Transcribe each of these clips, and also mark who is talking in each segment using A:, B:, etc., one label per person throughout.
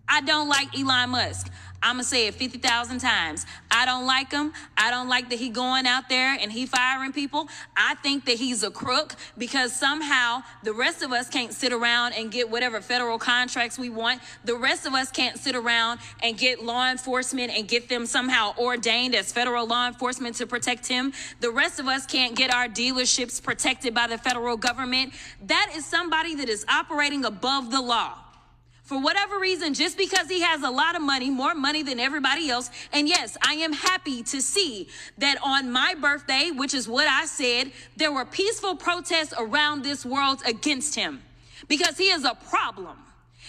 A: I don't like Elon Musk. I'm going to say it 50,000 times. I don't like him. I don't like that he going out there and he firing people. I think that he's a crook because somehow the rest of us can't sit around and get whatever federal contracts we want. The rest of us can't sit around and get law enforcement and get them somehow ordained as federal law enforcement to protect him. The rest of us can't get our dealerships protected by the federal government. That is somebody that is operating above the law. For whatever reason, just because he has a lot of money, more money than everybody else. And yes, I am happy to see that on my birthday, which is what I said, there were peaceful protests around this world against him because he is a problem.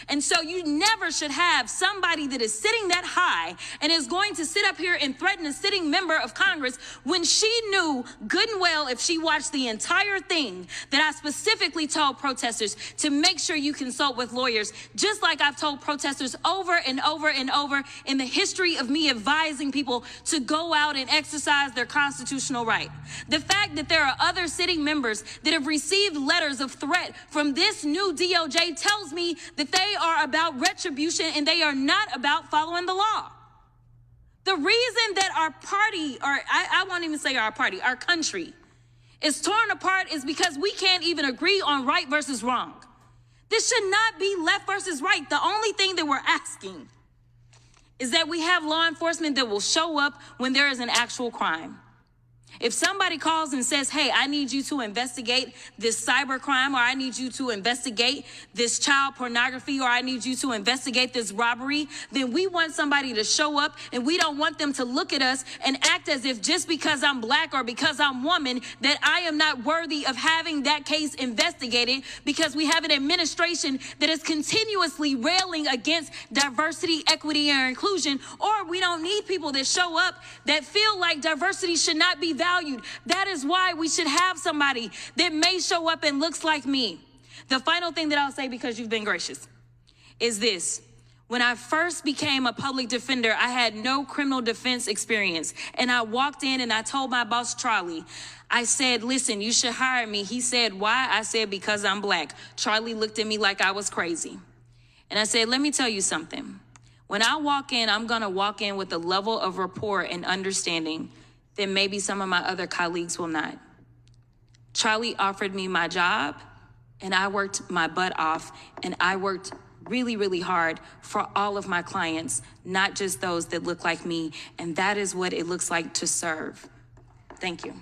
A: And so you never should have somebody that is sitting that high and is going to sit up here and threaten a sitting member of Congress when she knew good and well, if she watched the entire thing, that I specifically told protesters to make sure you consult with lawyers, just like I've told protesters over and over and over in the history of me advising people to go out and exercise their constitutional right. The fact that there are other sitting members that have received letters of threat from this new DOJ tells me that they are about retribution and they are not about following the law. The reason that our party, or I won't even say our party, our country is torn apart is because we can't even agree on right versus wrong. This should not be left versus right. The only thing that we're asking is that we have law enforcement that will show up when there is an actual crime. If somebody calls and says, hey, I need you to investigate this cyber crime, or I need you to investigate this child pornography, or I need you to investigate this robbery, then we want somebody to show up, and we don't want them to look at us and act as if just because I'm black or because I'm woman that I am not worthy of having that case investigated, because we have an administration that is continuously railing against diversity, equity, and inclusion, or we don't need people that show up that feel like diversity should not be valued. That is why we should have somebody that may show up and looks like me. The final thing that I'll say, because you've been gracious, is this. When I first became a public defender, I had no criminal defense experience. And I walked in and I told my boss, Charlie, I said, listen, you should hire me. He said, why? I said, because I'm black. Charlie looked at me like I was crazy. And I said, let me tell you something. When I walk in, I'm going to walk in with a level of rapport and understanding then maybe some of my other colleagues will not. Charlie offered me my job, and I worked my butt off, and I worked really, really hard for all of my clients, not just those that look like me, and that is what it looks like to serve. Thank you.